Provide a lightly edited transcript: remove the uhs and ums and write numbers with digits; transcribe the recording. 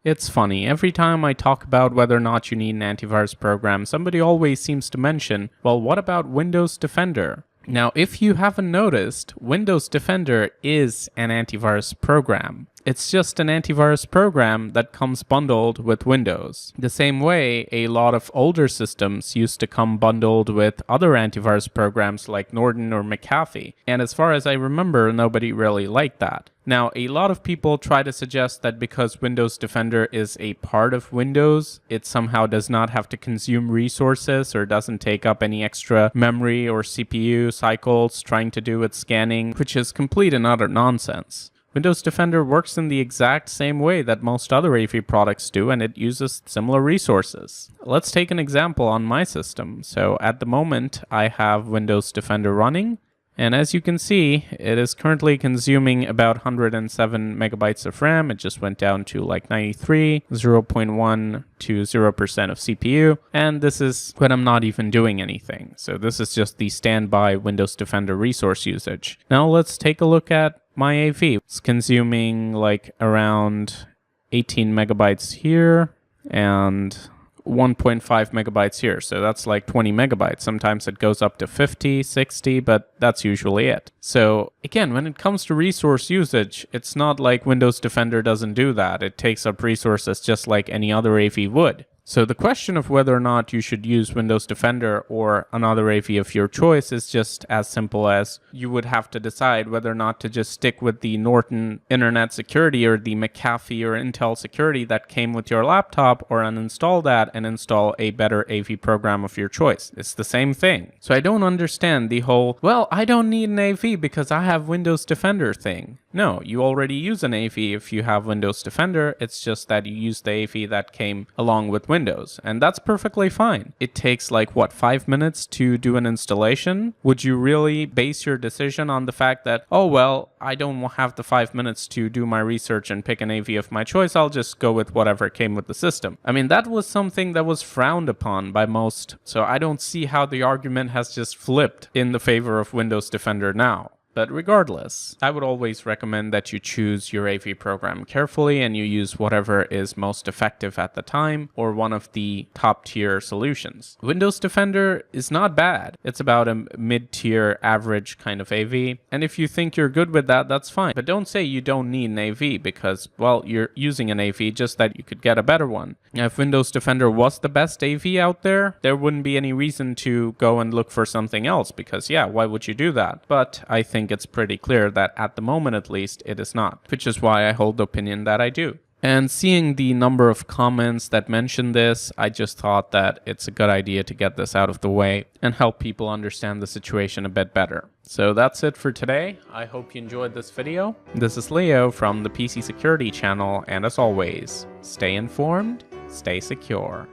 It's funny, every time I talk about whether or not you need an antivirus program, somebody always seems to mention, well, what about Windows Defender? Now, if you haven't noticed, Windows Defender is an antivirus program. It's just an antivirus program that comes bundled with Windows. The same way a lot of older systems used to come bundled with other antivirus programs like Norton or McAfee. And as far as I remember, nobody really liked that. Now, a lot of people try to suggest that because Windows Defender is a part of Windows, it somehow does not have to consume resources or doesn't take up any extra memory or CPU cycles trying to do its scanning, which is complete and utter nonsense. Windows Defender works in the exact same way that most other AV products do, and it uses similar resources. Let's take an example on my system. So at the moment, I have Windows Defender running, and as you can see, it is currently consuming about 107 megabytes of RAM. It just went down to like 93, 0.1 to 0% of CPU, and this is when I'm not even doing anything. So this is just the standby Windows Defender resource usage. Now let's take a look at my AV. It's consuming like around 18 megabytes here and 1.5 megabytes here. So that's like 20 megabytes. Sometimes it goes up to 50, 60, but that's usually it. So again, when it comes to resource usage, it's not like Windows Defender doesn't do that. It takes up resources just like any other AV would. So the question of whether or not you should use Windows Defender or another AV of your choice is just as simple as you would have to decide whether or not to just stick with the Norton Internet Security or the McAfee or Intel Security that came with your laptop, or uninstall that and install a better AV program of your choice. It's the same thing. So I don't understand the whole, well, I don't need an AV because I have Windows Defender thing. No, you already use an AV if you have Windows Defender. It's just that you use the AV that came along with Windows, and that's perfectly fine. It takes like, what, 5 minutes to do an installation? Would you really base your decision on the fact that, oh, well, I don't have the 5 minutes to do my research and pick an AV of my choice, I'll just go with whatever came with the system? I mean, that was something that was frowned upon by most, so I don't see how the argument has just flipped in the favor of Windows Defender now. But regardless, I would always recommend that you choose your AV program carefully and you use whatever is most effective at the time or one of the top tier solutions. Windows Defender is not bad. It's about a mid-tier average kind of AV. And if you think you're good with that, that's fine. But don't say you don't need an AV because, well, you're using an AV, just that you could get a better one. Now, if Windows Defender was the best AV out there, there wouldn't be any reason to go and look for something else because, yeah, why would you do that? But I think it's pretty clear that at the moment at least it is not, which is why I hold the opinion that I do. And seeing the number of comments that mention this, I just thought that it's a good idea to get this out of the way and help people understand the situation a bit better. So that's it for today. I hope you enjoyed this video. This is Leo from the PC Security channel, and as always, stay informed, stay secure.